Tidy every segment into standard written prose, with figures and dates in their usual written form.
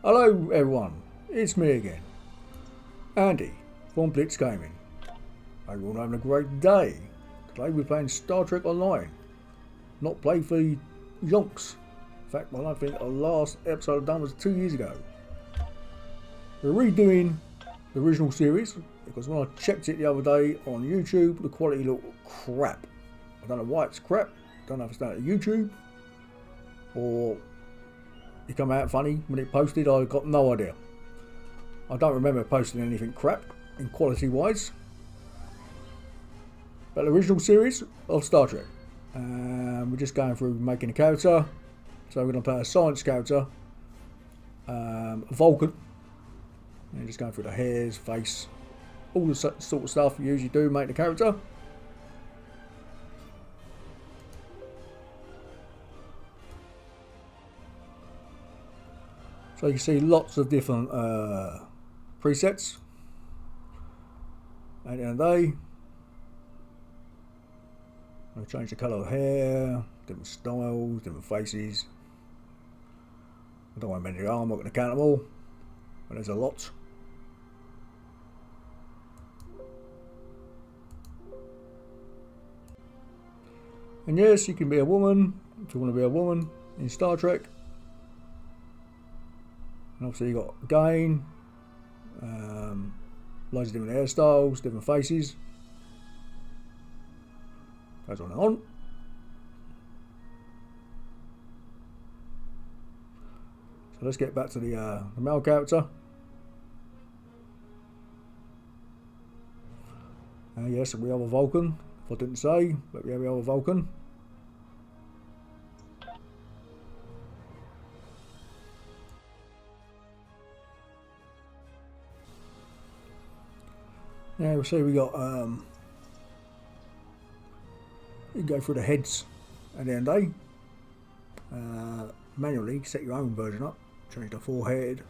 Hello everyone, it's me again, Andy from Blitz Gaming. Hope you're all having a great day. Today we're playing Star Trek Online, not play for yonks. In fact, I don't think the last episode I've done was 2 years ago. We're redoing the original series because when I checked it the other day on YouTube, the quality looked crap. I don't know why it's crap. I don't know if it's down to YouTube or it come out funny when it posted. I got no idea. I don't remember posting anything crap in quality wise. But the original series of Star Trek. We're just going through making a character. So we're going to play a science character, a Vulcan. And just going through the hairs, face, all the sort of stuff you usually do make the character. So you can see lots of different presets. At the end of the day, I'll change the colour of the hair, different styles, different faces. I don't want to many are, I'm not going to count them all, but there's a lot. And yes, you can be a woman if you want to be a woman in Star Trek. And obviously you got gain, loads of different hairstyles, different faces. Goes on and on. So let's get back to the male character. Yes, we have a Vulcan. If I didn't say, but yeah, we have a Vulcan. Yeah, we'll see we got, you can go through the heads at the end of the day. Manually set your own version up. Change the forehead.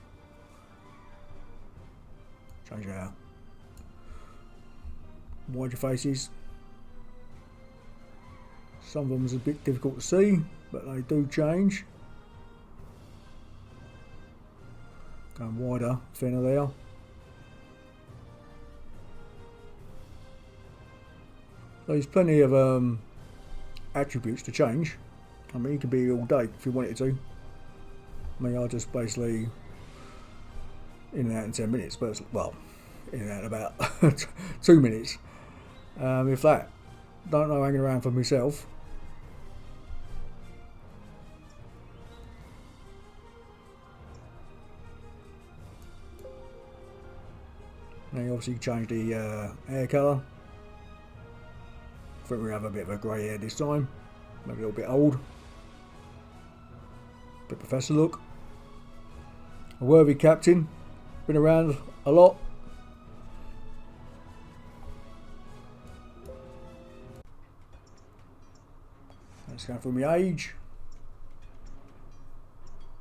Change our wide your faces. Some of them is a bit difficult to see, but they do change. Going wider, thinner there. So there's plenty of attributes to change. I mean, you could be all day if you wanted to. I mean, I just basically in and out in 10 minutes, but well, in and out in about 2 minutes. If that. Don't know hanging around for myself. Now you obviously change the hair colour. I think we have a bit of a grey hair this time, maybe a little bit old. Bit professor look. A worthy captain, been around a lot. Let's go for my age.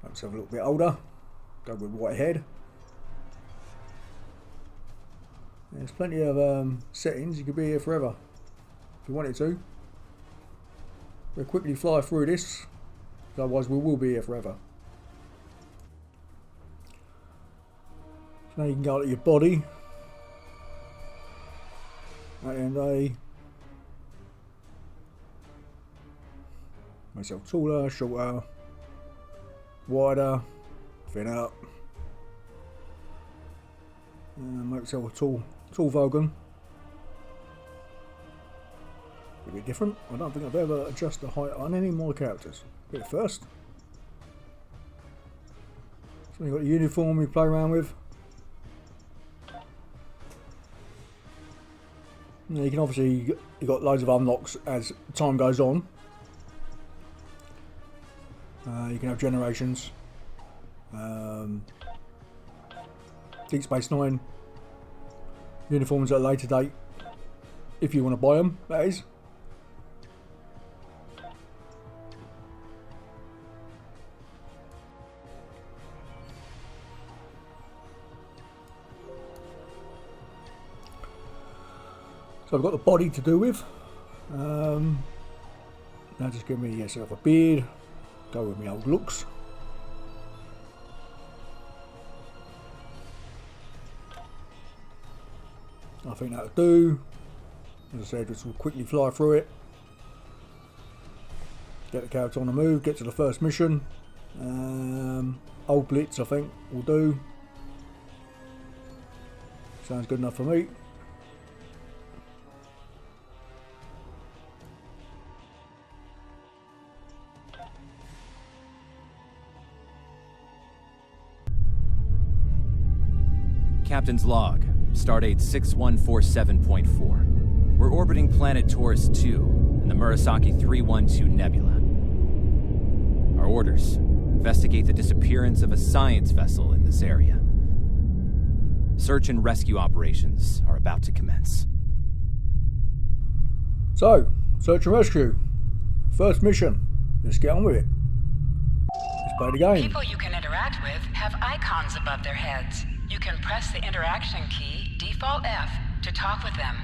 Let's have a little bit older. Go with white head. There's plenty of settings. You could be here forever if you wanted to. We'll quickly fly through this, otherwise we will be here forever. So now you can go to your body. At the end of the day, make yourself taller, shorter, wider, thinner. Make yourself a tall Vulcan. A bit different. I don't think I've ever adjusted the height on any of my characters. Bit first. So you've got the uniform you play around with. Now you can obviously, you've got loads of unlocks as time goes on. You can have generations. Deep Space Nine uniforms at a later date, if you want to buy them, that is. So I've got the body to do with. Now just give me yourself a beard. Go with my old looks. I think that'll do. As I said, just will quickly fly through it. Get the character on the move, get to the first mission. Old Blitz I think will do. Sounds good enough for me. Captain's log, stardate 6147.4. We're orbiting planet Taurus 2 in the Murasaki 312 Nebula. Our orders: investigate the disappearance of a science vessel in this area. Search and rescue operations are about to commence. So, search and rescue. First mission. Let's get on with it. Let's play the game. People you can interact with have icons above their heads. You can press the interaction key, default F, to talk with them.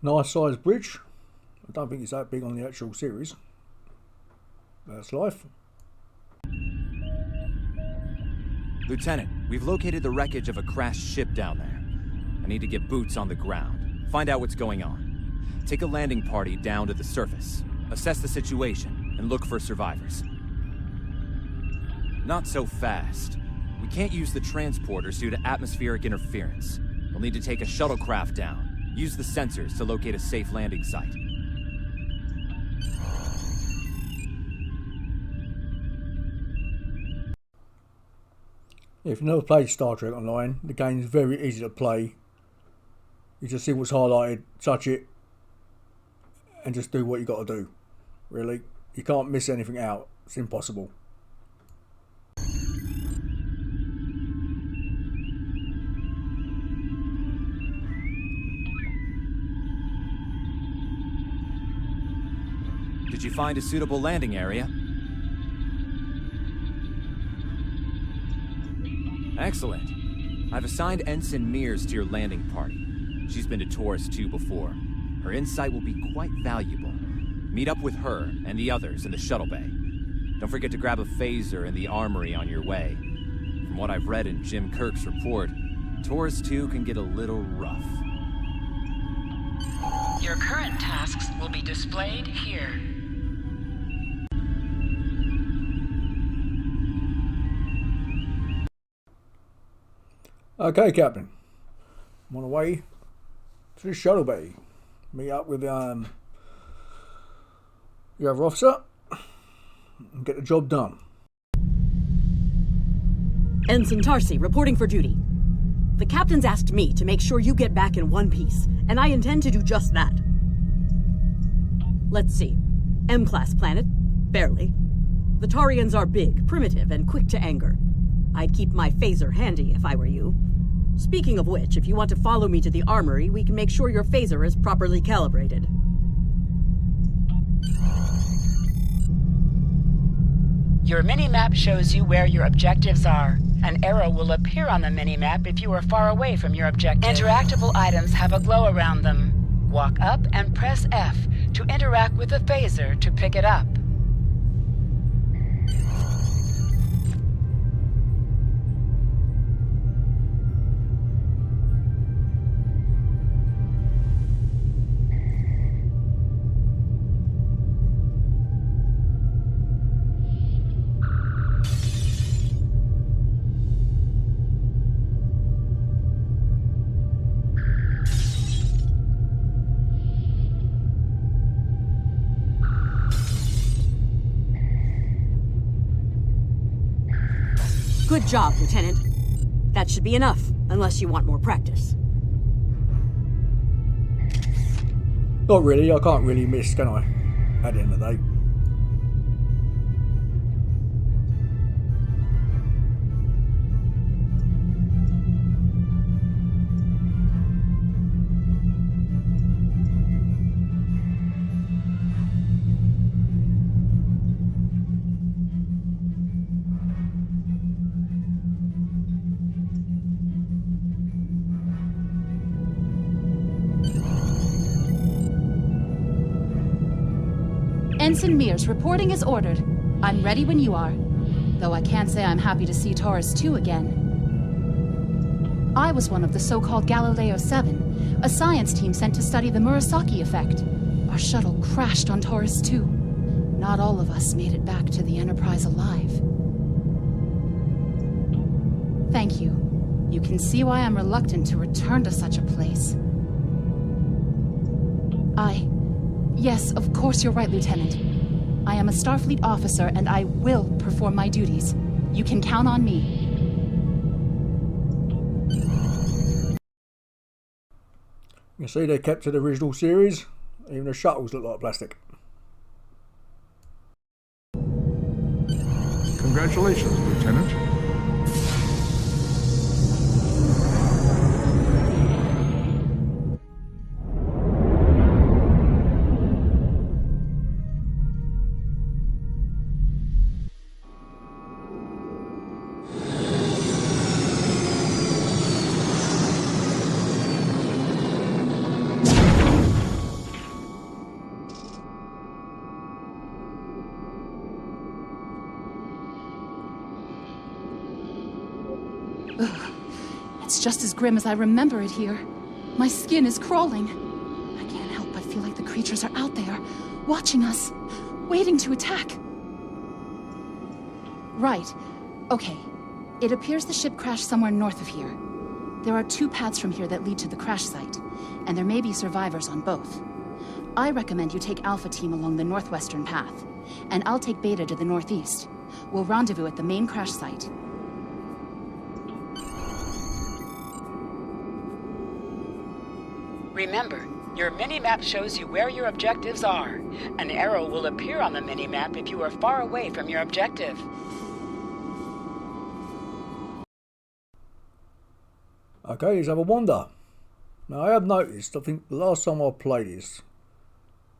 Nice sized bridge. I don't think it's that big on the actual series. That's life. Lieutenant, we've located the wreckage of a crashed ship down there. I need to get boots on the ground, find out what's going on. Take a landing party down to the surface, assess the situation, and look for survivors. Not so fast. We can't use the transporters due to atmospheric interference. We'll need to take a shuttlecraft down, use the sensors to locate a safe landing site. If you've never played Star Trek Online, the game is very easy to play. You just see what's highlighted, touch it, and just do what you got to do. Really, you can't miss anything out. It's impossible. Did you find a suitable landing area? Excellent. I've assigned Ensign Mears to your landing party. She's been to Taurus 2 before. Her insight will be quite valuable. Meet up with her and the others in the shuttle bay. Don't forget to grab a phaser in the armory on your way. From what I've read in Jim Kirk's report, Taurus 2 can get a little rough. Your current tasks will be displayed here. Okay, Captain. I'm on the way to the shuttle bay. Meet up with your other officer and get the job done. Ensign Tarsi, reporting for duty. The captain's asked me to make sure you get back in one piece, and I intend to do just that. Let's see. M-class planet? Barely. The Tarians are big, primitive, and quick to anger. I'd keep my phaser handy if I were you. Speaking of which, if you want to follow me to the armory, we can make sure your phaser is properly calibrated. Your mini-map shows you where your objectives are. An arrow will appear on the mini-map if you are far away from your objective. Interactable items have a glow around them. Walk up and press F to interact with the phaser to pick it up. Good job, Lieutenant. That should be enough, unless you want more practice. Not really, I can't really miss, can I? At the end of the day. Ensign Mears, reporting as ordered. I'm ready when you are. Though I can't say I'm happy to see Taurus 2 again. I was one of the so-called Galileo 7, a science team sent to study the Murasaki effect. Our shuttle crashed on Taurus 2. Not all of us made it back to the Enterprise alive. Thank you. You can see why I'm reluctant to return to such a place. Yes, of course you're right, Lieutenant. I am a Starfleet officer, and I will perform my duties. You can count on me. You can see they kept to the original series. Even the shuttles look like plastic. Congratulations, Lieutenant. It's just as grim as I remember it here. My skin is crawling. I can't help but feel like the creatures are out there, watching us, waiting to attack. Right. Okay. It appears the ship crashed somewhere north of here. There are 2 paths from here that lead to the crash site, and there may be survivors on both. I recommend you take Alpha Team along the northwestern path, and I'll take Beta to the northeast. We'll rendezvous at the main crash site. Remember, your mini-map shows you where your objectives are. An arrow will appear on the mini-map if you are far away from your objective. Okay, let's have a wander. Now I have noticed, I think the last time I played this,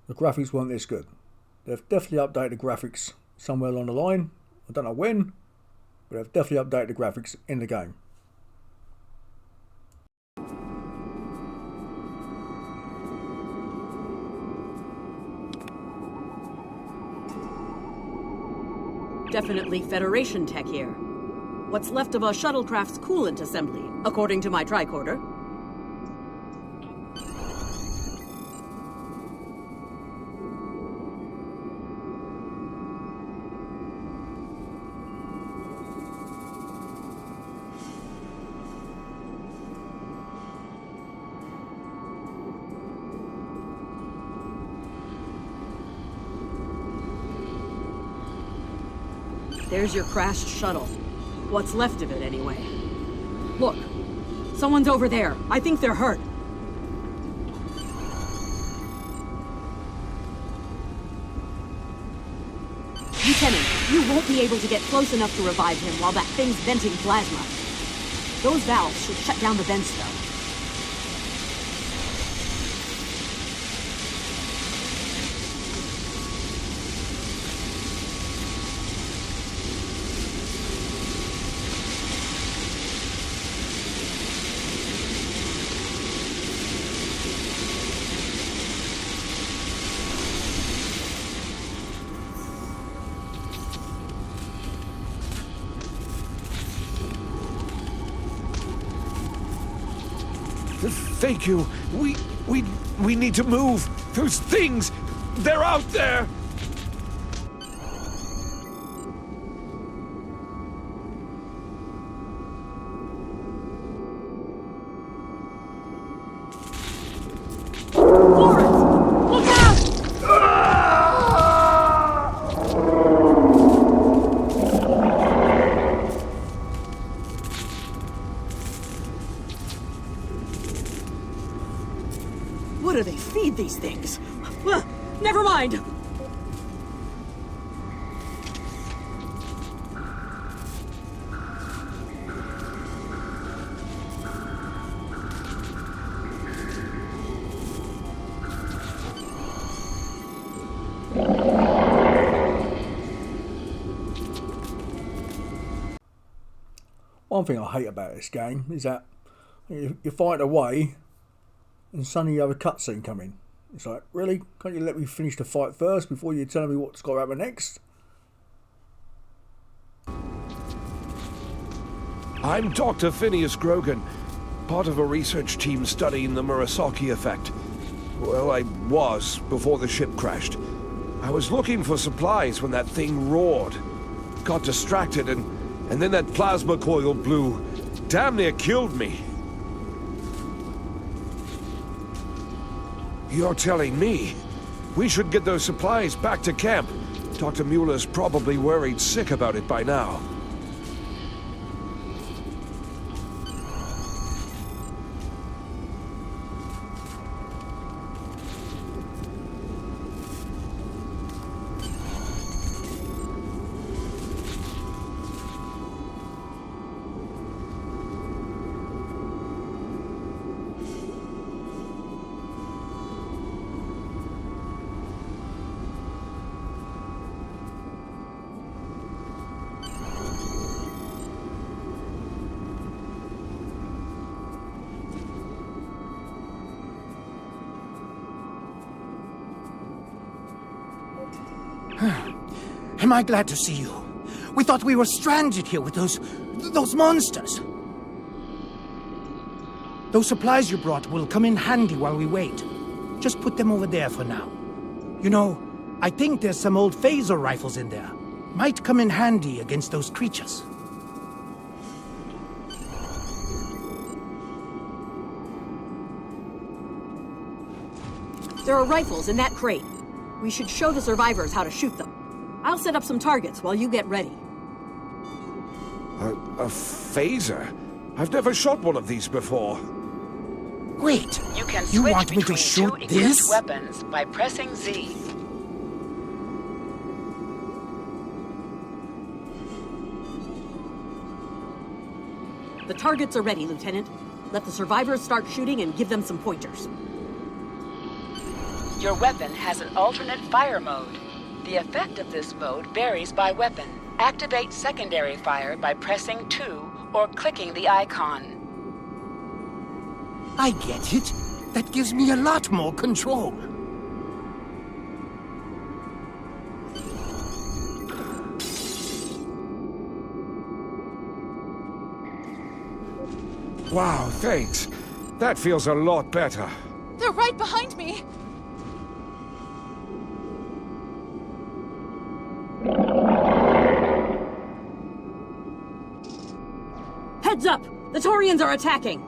the graphics weren't this good. They've definitely updated the graphics somewhere along the line. I don't know when, but they've definitely updated the graphics in the game. Definitely Federation tech here. What's left of a shuttlecraft's coolant assembly, according to my tricorder. There's your crashed shuttle. What's left of it, anyway. Look, someone's over there. I think they're hurt. Lieutenant, you won't be able to get close enough to revive him while that thing's venting plasma. Those valves should shut down the vents, though. Thank you. We need to move. Those things, they're out there. What do they feed these things? Never mind! One thing I hate about this game is that you fight away and suddenly you have a cutscene come in. It's like, really? Can't you let me finish the fight first before you're telling me what's got to happen next? I'm Dr. Phineas Grogan, part of a research team studying the Murasaki effect. Well, I was before the ship crashed. I was looking for supplies when that thing roared. Got distracted and then that plasma coil blew. Damn near killed me. You're telling me we should get those supplies back to camp? Dr. Mueller's probably worried sick about it by now. Am I glad to see you? We thought we were stranded here with those monsters. Those supplies you brought will come in handy while we wait. Just put them over there for now. You know, I think there's some old phaser rifles in there. Might come in handy against those creatures. There are rifles in that crate. We should show the survivors how to shoot them. I'll set up some targets while you get ready. A phaser? I've never shot one of these before. Wait, You can you switch want me to between shoot two equipped this? weapons by pressing Z. The targets are ready, Lieutenant. Let the survivors start shooting and give them some pointers. Your weapon has an alternate fire mode. The effect of this mode varies by weapon. Activate secondary fire by pressing 2 or clicking the icon. I get it. That gives me a lot more control. Wow, thanks. That feels a lot better. They're right behind me! Heads up! The Taurians are attacking!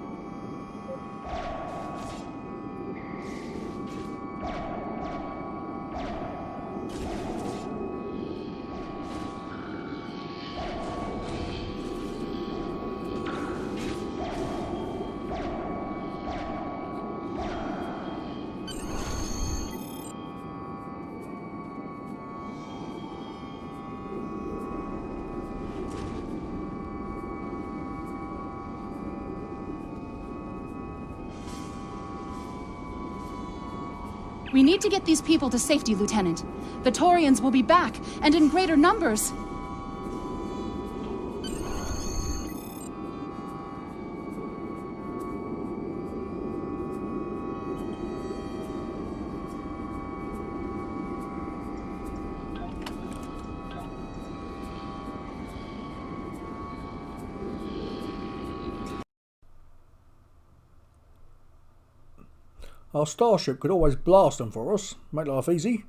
We need to get these people to safety, Lieutenant. The Taurians will be back, and in greater numbers. Our starship could always blast them for us, make life easy.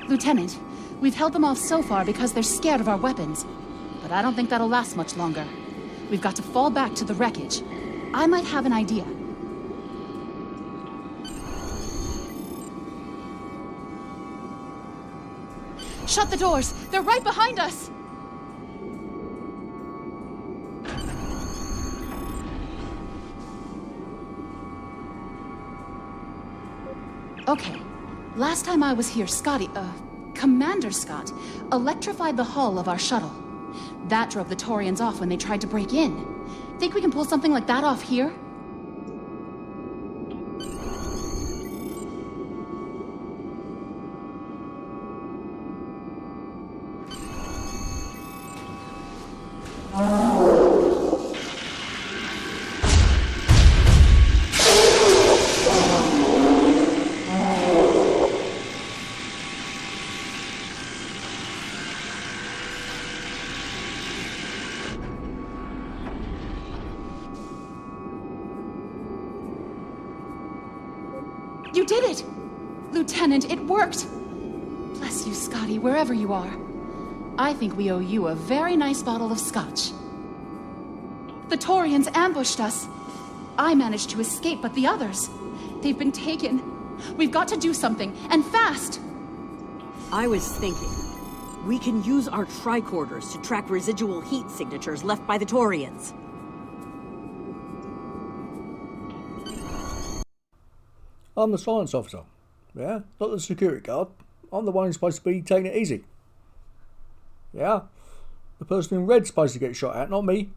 Lieutenant, we've held them off so far because they're scared of our weapons. But I don't think that'll last much longer. We've got to fall back to the wreckage. I might have an idea. Shut the doors! They're right behind us! Okay. Last time I was here, Commander Scott, electrified the hull of our shuttle. That drove the Taurians off when they tried to break in. Think we can pull something like that off here? You did it! Lieutenant, it worked! Bless you, Scotty, wherever you are. I think we owe you a very nice bottle of scotch. The Taurians ambushed us. I managed to escape, but the others, they've been taken. We've got to do something, and fast! I was thinking, we can use our tricorders to track residual heat signatures left by the Taurians. I'm the science officer, yeah? Not the security guard. I'm the one who's supposed to be taking it easy. Yeah? The person in red's supposed to get shot at, not me.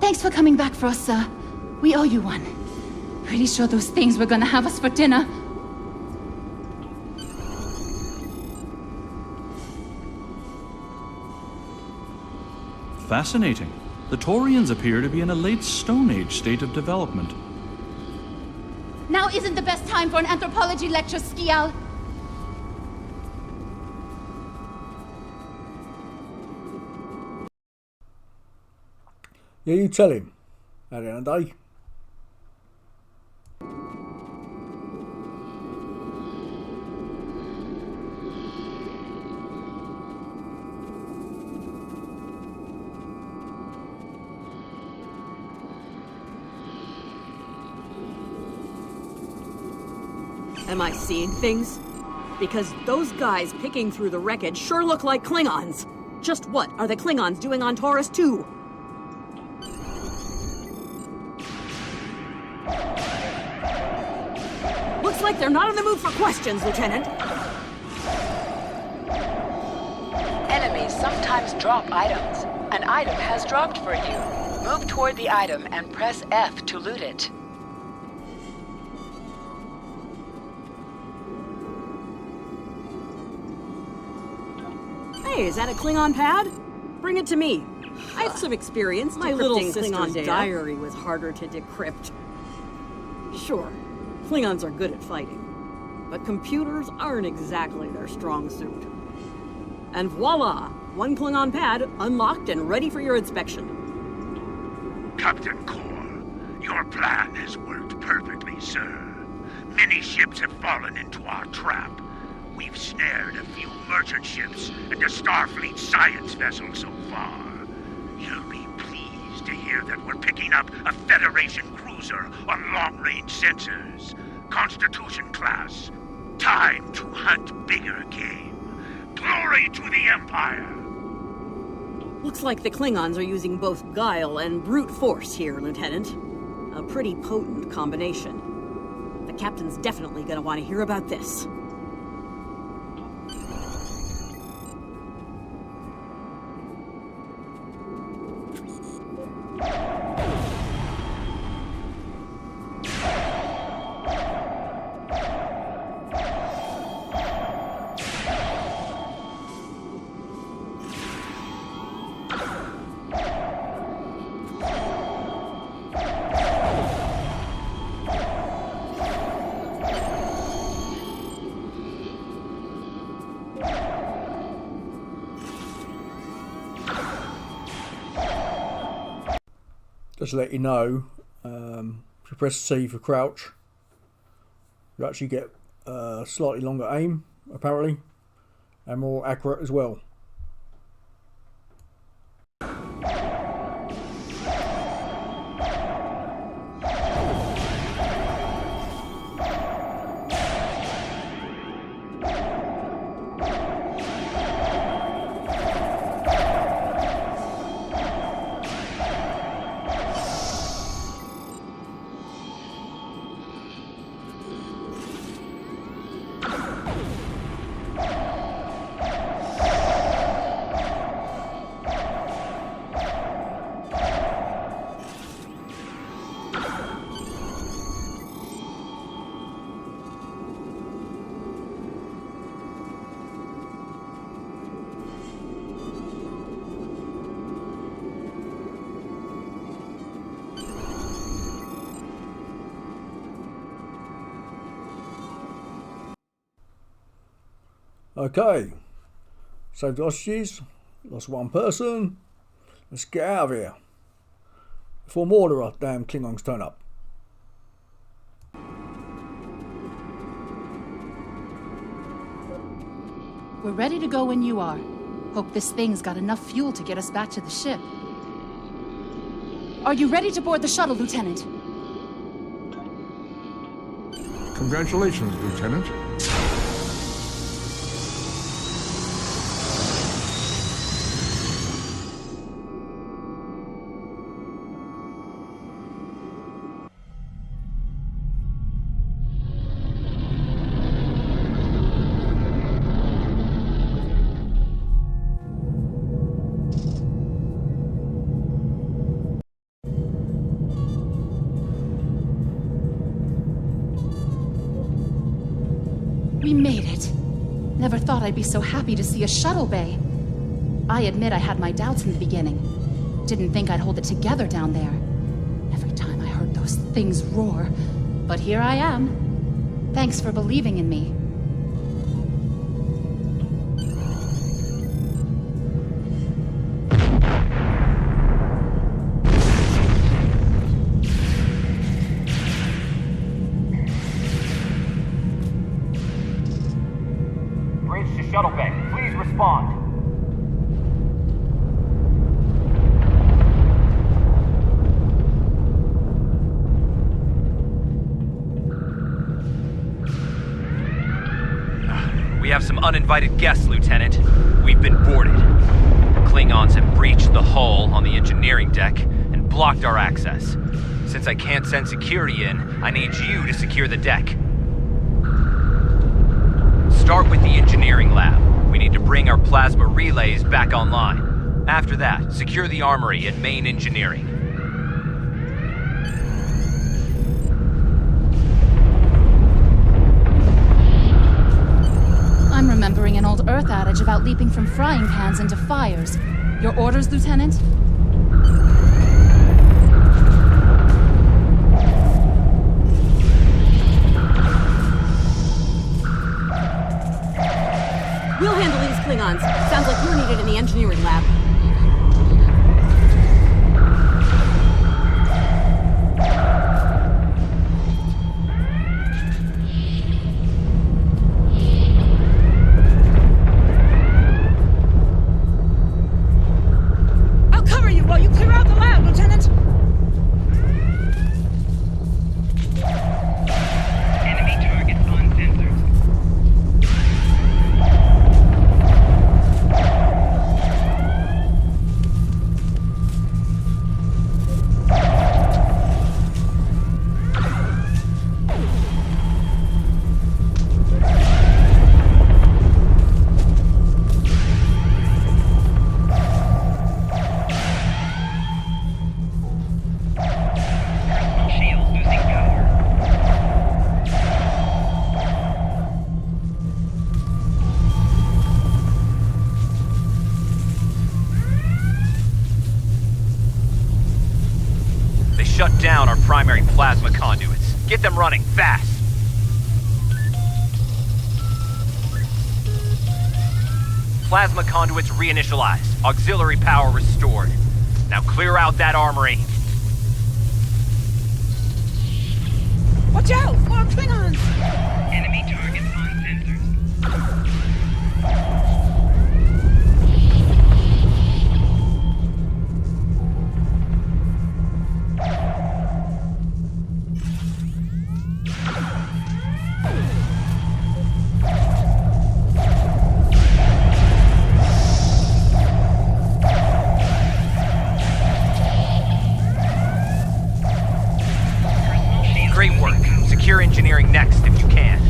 Thanks for coming back for us, sir. We owe you one. Pretty sure those things were gonna have us for dinner. Fascinating. The Taurians appear to be in a late Stone Age state of development. Now isn't the best time for an anthropology lecture, Skial. Yeah, you tell him. At the end of the day. Am I seeing things? Because those guys picking through the wreckage sure look like Klingons. Just what are the Klingons doing on Taurus 2? Looks like they're not in the mood for questions, Lieutenant. Enemies sometimes drop items. An item has dropped for you. Move toward the item and press F to loot it. Hey, is that a Klingon pad? Bring it to me. I have some experience. My little sister's diary was harder to decrypt. Sure, Klingons are good at fighting, but computers aren't exactly their strong suit. And voila! One Klingon pad unlocked and ready for your inspection. Captain Core, your plan has worked perfectly, sir. Many ships have fallen into our trap. We've snared a few merchant ships and a Starfleet science vessel so far. You'll be pleased to hear that we're picking up a Federation cruiser on long-range sensors. Constitution class. Time to hunt bigger game. Glory to the Empire! Looks like the Klingons are using both guile and brute force here, Lieutenant. A pretty potent combination. The captain's definitely gonna want to hear about this. Just to let you know, if you press C for crouch, you actually get slightly longer aim, apparently, and more accurate as well. Okay, saved hostages, lost one person. Let's get out of here before more of the damn Klingons turn up. We're ready to go when you are. Hope this thing's got enough fuel to get us back to the ship. Are you ready to board the shuttle, Lieutenant? Congratulations, Lieutenant. We made it. Never thought I'd be so happy to see a shuttle bay. I admit I had my doubts in the beginning. Didn't think I'd hold it together down there. Every time I heard those things roar. But here I am. Thanks for believing in me. Shuttle bay, please respond. We have some uninvited guests, Lieutenant. We've been boarded. Klingons have breached the hull on the engineering deck and blocked our access. Since I can't send security in, I need you to secure the deck. Start with the engineering lab. We need to bring our plasma relays back online. After that, secure the armory and main engineering. I'm remembering an old Earth adage about leaping from frying pans into fires. Your orders, Lieutenant? We'll handle these Klingons. Sounds like you're needed in the engineering lab. while you clear out the lab, Lieutenant! Enemy targets on sensors. Shut down our primary plasma conduits. Get them running, fast! Plasma conduits reinitialized. Auxiliary power restored. Now clear out that armory. Watch out! More Klingons! Enemy targets on sensors. Great work. Secure engineering next if you can.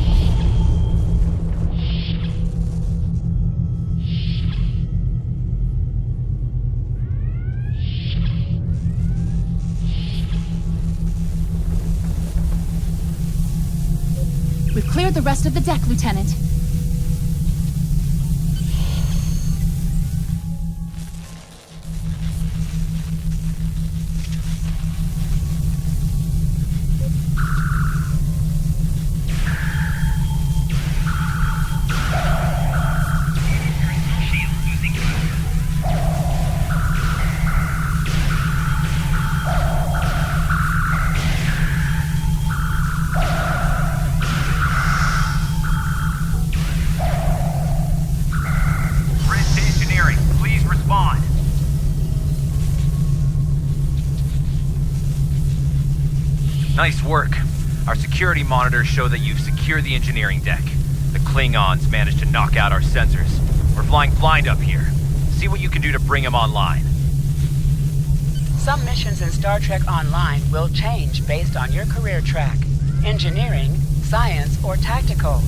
We've cleared the rest of the deck, Lieutenant. Nice work. Our security monitors show that you've secured the engineering deck. The Klingons managed to knock out our sensors. We're flying blind up here. See what you can do to bring them online. Some missions in Star Trek Online will change based on your career track. Engineering, science, or tactical.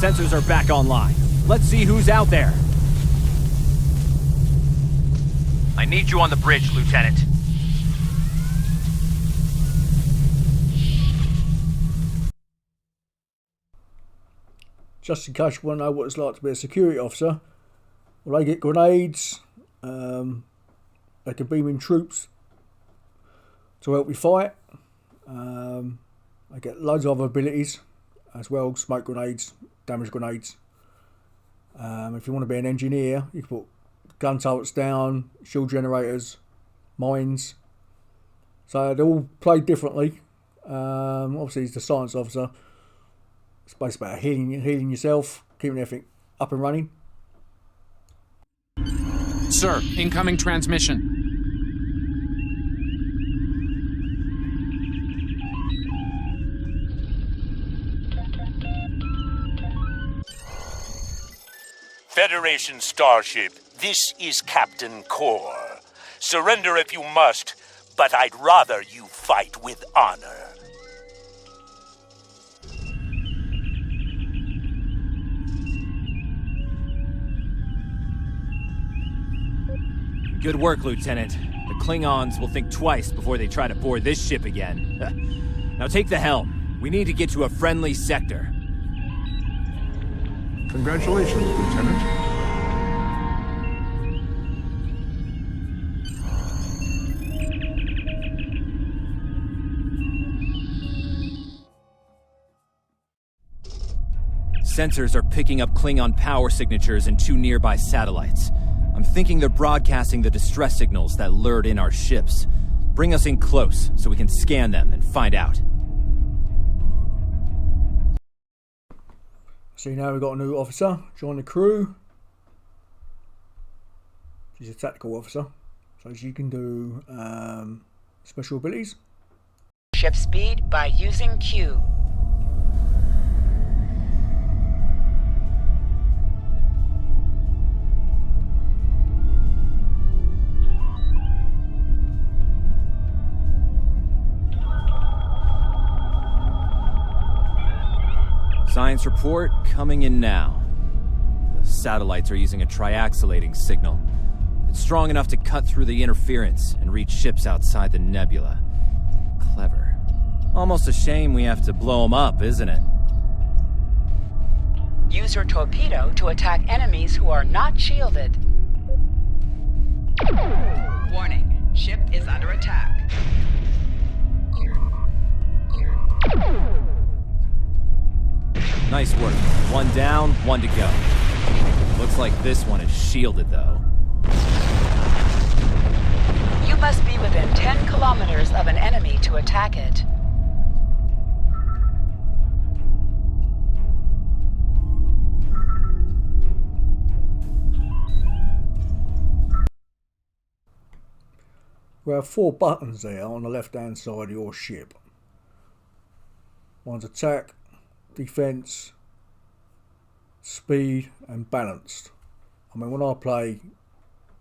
Sensors are back online. Let's see who's out there. I need you on the bridge, Lieutenant. Just in case you want to know what it's like to be a security officer, well, they get grenades, they can beam in troops to help you fight. They get loads of other abilities as well, smoke grenades, damage grenades. If you want to be an engineer, you can put gun turrets down, shield generators, mines. So they're all played differently. Obviously, he's the science officer. It's basically about healing yourself, keeping everything up and running. Sir, incoming transmission. Federation starship, this is Captain Core. Surrender if you must, but I'd rather you fight with honor. Good work, Lieutenant. The Klingons will think twice before they try to board this ship again. Now take the helm. We need to get to a friendly sector. Congratulations, Lieutenant. Sensors are picking up Klingon power signatures in 2 nearby satellites. I'm thinking they're broadcasting the distress signals that lured in our ships. Bring us in close so we can scan them and find out. See, now we've got a new officer join the crew. She's a tactical officer, so she can do special abilities. Ship speed by using Q. Science report coming in now. The satellites are using a triaxulating signal. It's strong enough to cut through the interference and reach ships outside the nebula. Clever. Almost a shame we have to blow them up, isn't it? Use your torpedo to attack enemies who are not shielded. Warning, ship is under attack. Nice work. One down, one to go. Looks like this one is shielded, though. You must be within 10 kilometers of an enemy to attack it. We have 4 buttons there on the left hand side of your ship. One's attack, defense, speed and balanced. I mean, when I play,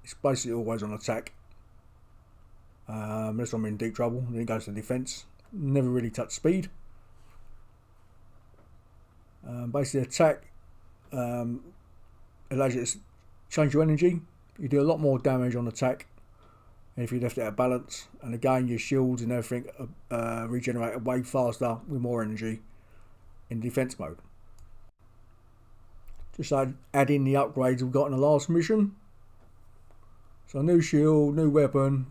it's basically always on attack. Unless I'm in deep trouble, then it goes to defense. Never really touch speed. Basically attack allows you to change your energy. You do a lot more damage on attack if you left it at balance, and again your shields and everything regenerate way faster with more energy in defense mode. Just add in the upgrades we've got in the last mission. So new shield, new weapon,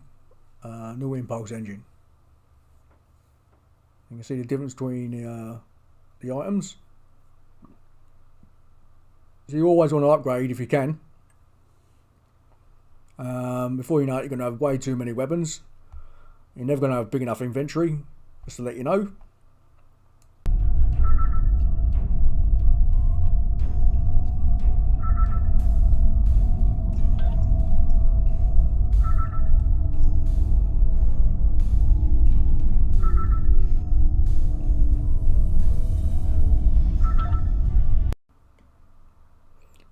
new impulse engine. You can see the difference between the items. So you always want to upgrade if you can. Before you know it, you're going to have way too many weapons. You're never going to have big enough inventory, just to let you know.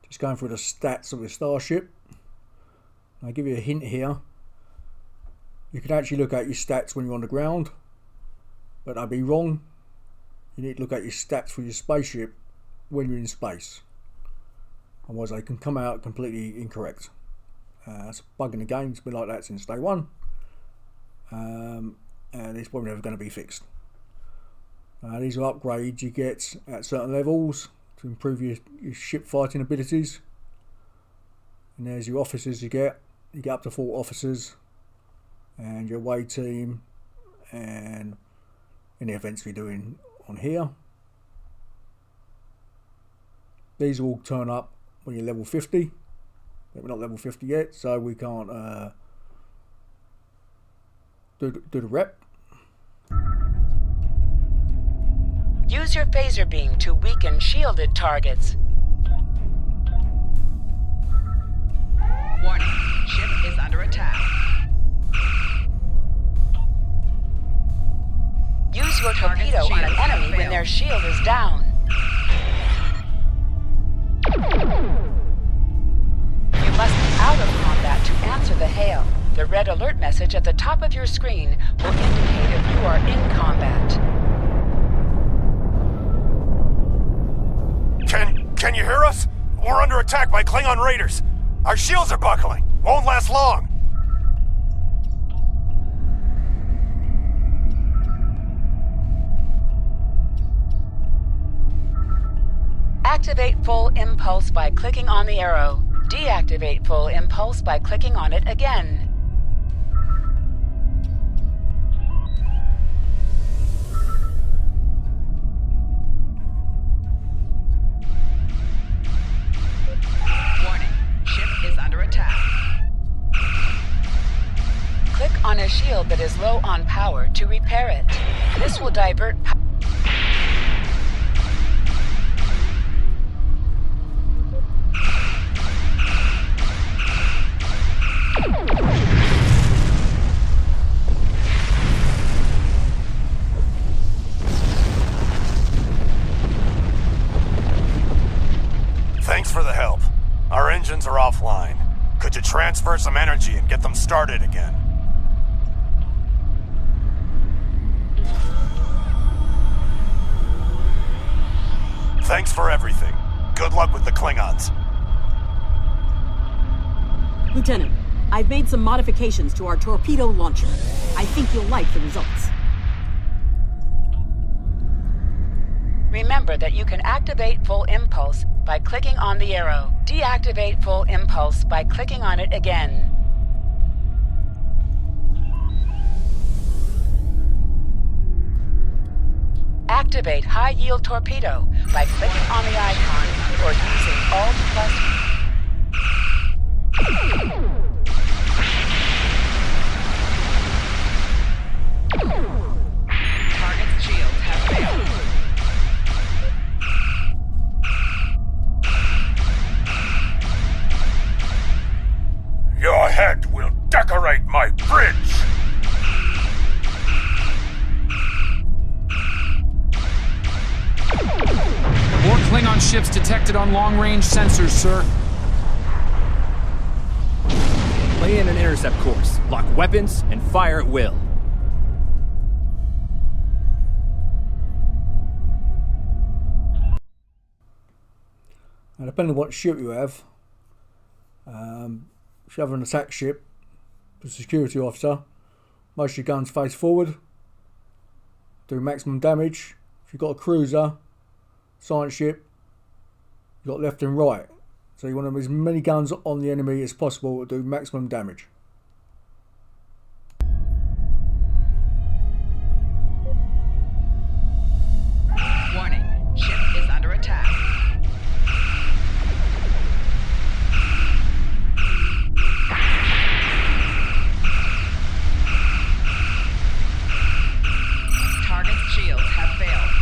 Just going through the stats of the starship. I'll give you a hint here. You can actually look at your stats when you're on the ground, but I'd be wrong. You need to look at your stats for your spaceship when you're in space. Otherwise they can come out completely incorrect. It's a bug in the game. It's been like that since day one. And it's probably never going to be fixed. These are upgrades you get at certain levels to improve your ship fighting abilities. And there's your officers you get. You get up to 4 officers, and your away team, and any events we're doing on here. These all turn up when you're level 50, but we're not level 50 yet, so we can't do the rep. Use your phaser beam to weaken shielded targets. Warning, ship is under attack. Use your torpedo on an enemy when their shield is down. You must be out of combat to answer the hail. The red alert message at the top of your screen will indicate if you are in combat. Can you hear us? We're under attack by Klingon raiders. Our shields are buckling. Won't last long. Activate full impulse by clicking on the arrow. Deactivate full impulse by clicking on it again. Click on a shield shield that is low on power to repair it. This will divert Thanks for the help. Our engines are offline. Could you transfer some energy and get them started again? Thanks for everything. Good luck with the Klingons. Lieutenant, I've made some modifications to our torpedo launcher. I think you'll like the results. Remember that you can activate full impulse by clicking on the arrow. Deactivate full impulse by clicking on it again. Activate high-yield torpedo by clicking on the icon or using Alt plus. Target's shields have failed. Your head will decorate my bridge! More Klingon ships detected on long-range sensors, sir. Lay in an intercept course, lock weapons, and fire at will. Now, depending on what ship you have, if you have an attack ship, the security officer, most of your guns face forward, do maximum damage. If you've got a cruiser, science ship, you've got left and right. So you want to have as many guns on the enemy as possible to do maximum damage. Warning, ship is under attack. Target's shields have failed.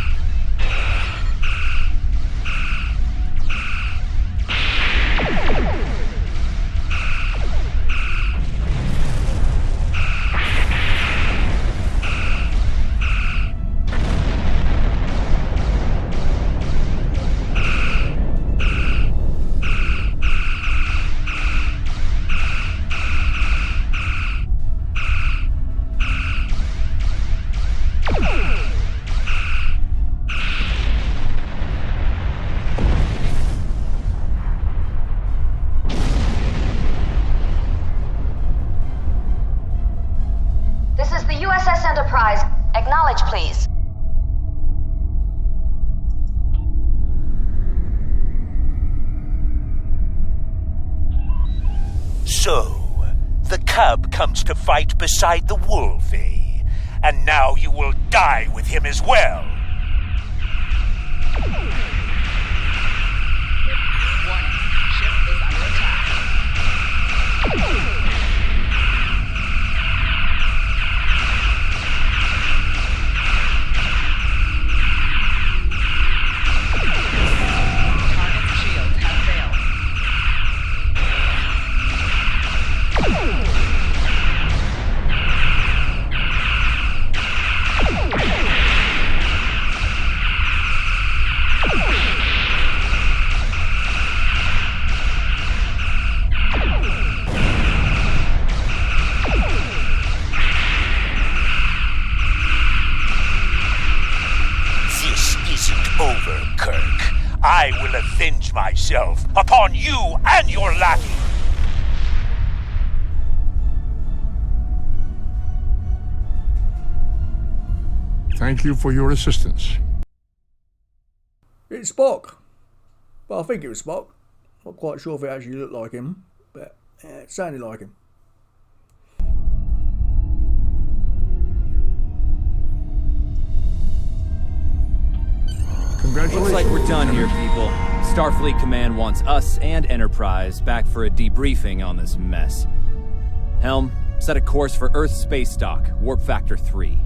This is the USS Enterprise. Acknowledge, please. So, the cub comes to fight beside the wolf, eh? And now you will die with him as well. Warning, ship is under attack. Target's shields have failed. This isn't over, Kirk. I will avenge myself upon you and your lackey. Thank you for your assistance. It's Spock. Well, I think it was Spock. Not quite sure if it actually looked like him, but it sounded like him. Congratulations. Looks like we're done here, people. Starfleet Command wants us and Enterprise back for a debriefing on this mess. Helm, Set a course for Earth space dock, warp factor 3.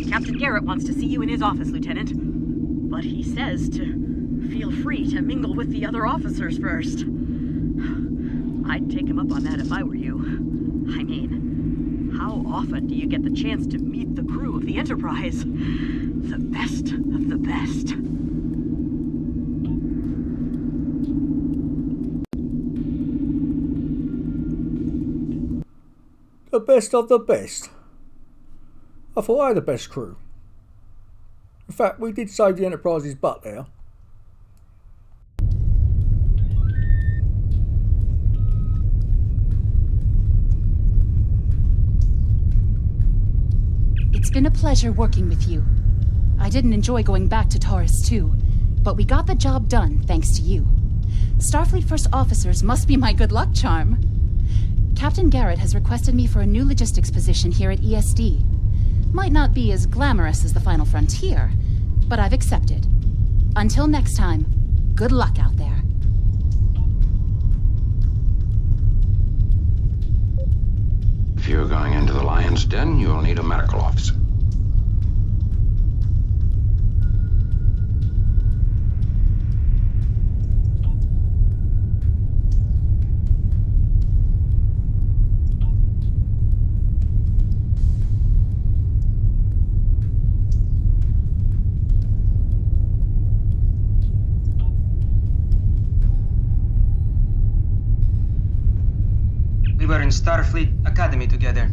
Captain Garrett wants to see you in his office, Lieutenant. But he says to feel free to mingle with the other officers first. I'd take him up on that if I were you. I mean, how often do you get the chance to meet the crew of the Enterprise? The best of the best. The best of the best. I thought I had the best crew. In fact, we did save the Enterprise's butt there. It's been a pleasure working with you. I didn't enjoy going back to Taurus 2, but we got the job done thanks to you. Starfleet First Officers must be my good luck charm. Captain Garrett has requested me for a new logistics position here at ESD. Might not be as glamorous as the Final Frontier, but I've accepted. Until next time, good luck out there. If you're going into the Lion's Den, you'll need a medical officer. We were in Starfleet Academy together.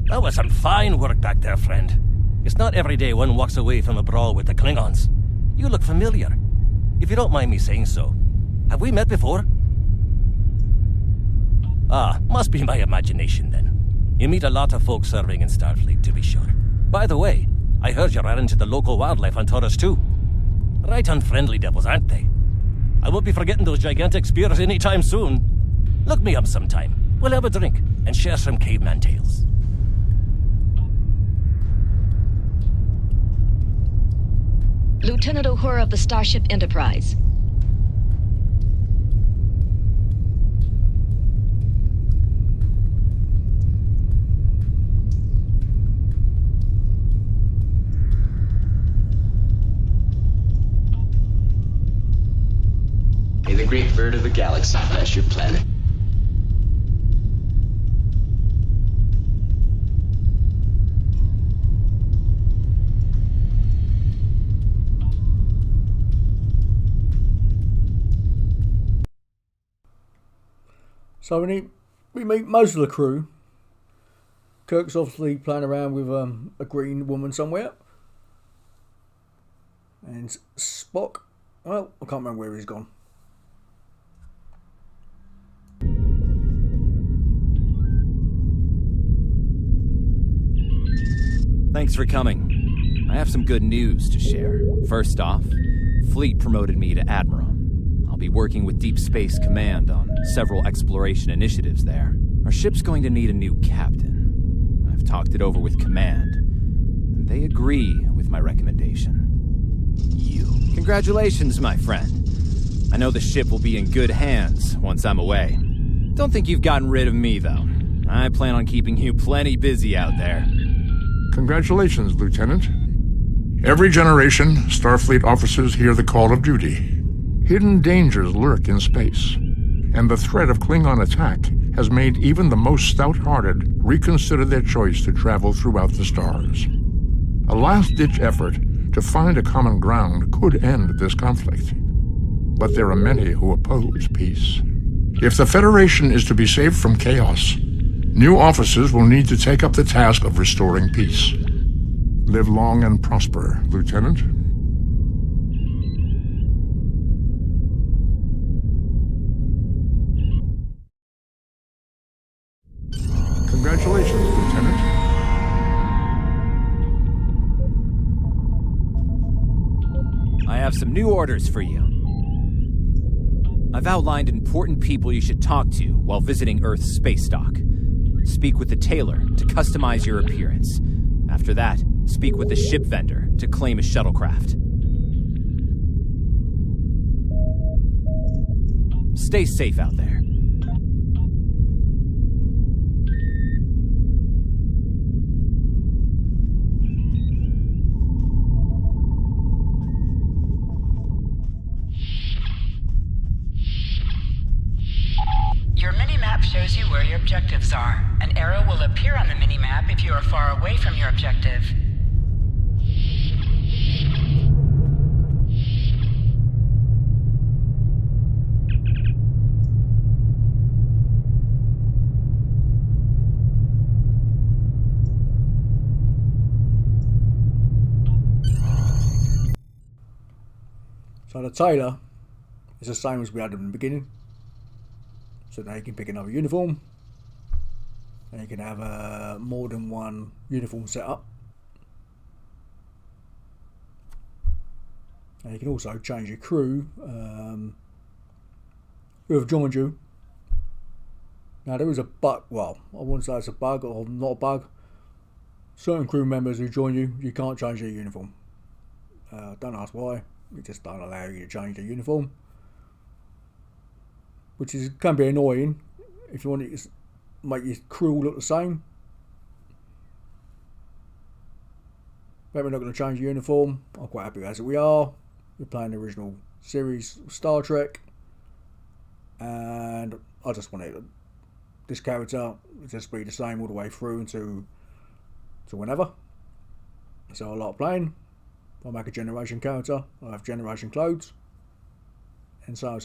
That was some fine work back there, friend. It's not every day one walks away from a brawl with the Klingons. You look familiar. If you don't mind me saying so. Have we met before? Ah, must be my imagination then. You meet a lot of folks serving in Starfleet, to be sure. By the way, I heard you ran into the local wildlife on Taurus 2. Right unfriendly devils, aren't they? I won't be forgetting those gigantic spears anytime soon. Look me up sometime. We'll have a drink and share some caveman tales. Lieutenant Uhura of the Starship Enterprise. May the great bird of the galaxy bless your planet. So we meet most of the crew. Kirk's obviously playing around with a green woman somewhere. And Spock, well, I can't remember where he's gone. Thanks for coming. I have some good news to share. First off, Fleet promoted me to Admiral. I'll be working with Deep Space Command on several exploration initiatives there. Our ship's going to need a new captain. I've talked it over with Command, and they agree with my recommendation. You. Congratulations, my friend. I know the ship will be in good hands once I'm away. Don't think you've gotten rid of me, though. I plan on keeping you plenty busy out there. Congratulations, Lieutenant. Every generation, Starfleet officers hear the call of duty. Hidden dangers lurk in space, and the threat of Klingon attack has made even the most stout-hearted reconsider their choice to travel throughout the stars. A last-ditch effort to find a common ground could end this conflict, but there are many who oppose peace. If the Federation is to be saved from chaos, new officers will need to take up the task of restoring peace. Live long and prosper, Lieutenant. some new orders for you. I've outlined important people you should talk to while visiting Earth's space dock. Speak with the tailor to customize your appearance. After that, speak with the ship vendor to claim a shuttlecraft. Stay safe out there. Your mini-map shows you where your objectives are. An arrow will appear on the mini-map if you are far away from your objective. So the tailor is the same as we had in the beginning. So now you can pick another uniform. And you can have more than one uniform set up. And you can also change your crew who have joined you. Now there is a bug, well, I wouldn't say it's a bug or not a bug. Certain crew members who join you, you can't change their uniform. Don't ask why. It just don't allow you to change the uniform, which can be annoying if you want to make your crew look the same. But we're not going to change the uniform. I'm quite happy as we are. We're playing the original series Star Trek, and I just wanted this character to just be the same all the way through to whenever. So I like playing. I'll make a generation character, I have generation clothes, and so.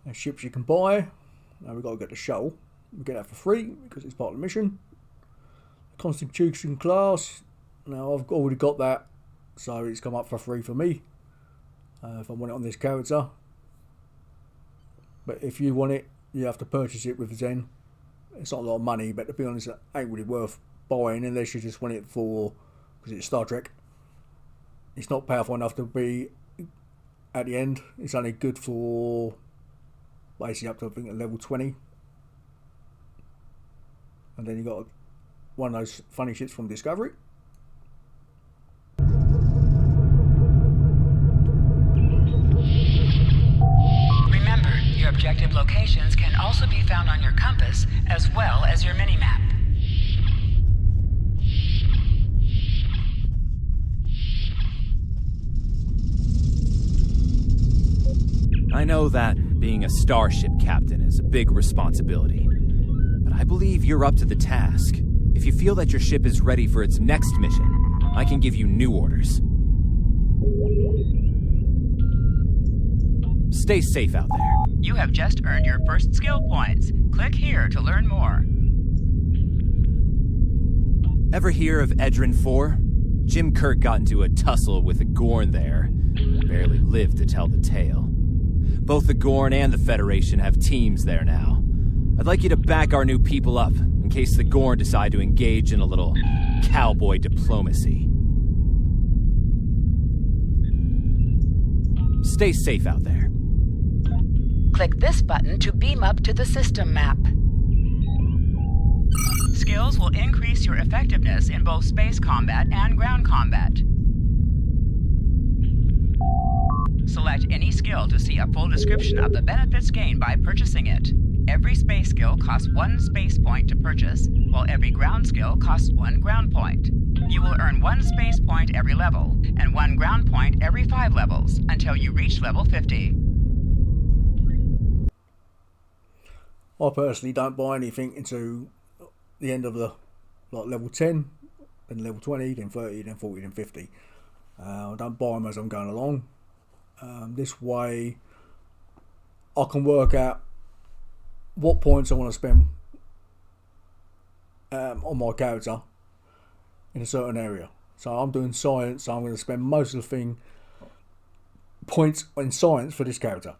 There's ships you can buy. Now we've got to get the shuttle. We get that for free because it's part of the mission. Constitution class. Now I've already got that, so it's come up for free for me. If I want it on this character. But if you want it, you have to purchase it with Zen. It's not a lot of money, but to be honest, it ain't really worth buying unless you just want it for, because it's Star Trek. It's not powerful enough to be at the end. It's only good for basically up to I think level 20. And then you got one of those funny ships from Discovery. Remember, your objective locations can also be found on your compass as well as your mini-map. I know that being a starship captain is a big responsibility, but I believe you're up to the task. If you feel that your ship is ready for its next mission, I can give you new orders. Stay safe out there. You have just earned your first skill points. Click here to learn more. Ever hear of Edrin 4? Jim Kirk got into a tussle with the Gorn there. Barely lived to tell the tale. Both the Gorn and the Federation have teams there now. I'd like you to back our new people up, in case the Gorn decide to engage in a little cowboy diplomacy. Stay safe out there. Click this button to beam up to the system map. Skills will increase your effectiveness in both space combat and ground combat. Select any skill to see a full description of the benefits gained by purchasing it. Every space skill costs 1 space point to purchase, while every ground skill costs 1 ground point. You will earn 1 space point every level, and 1 ground point every 5 levels, until you reach level 50. I personally don't buy anything into the end of the level 10, then level 20, then 30, then 40, then 50. I don't buy them as I'm going along. This way I can work out what points I want to spend on my character in a certain area. So I'm doing science, so I'm going to spend most of the points in science for this character.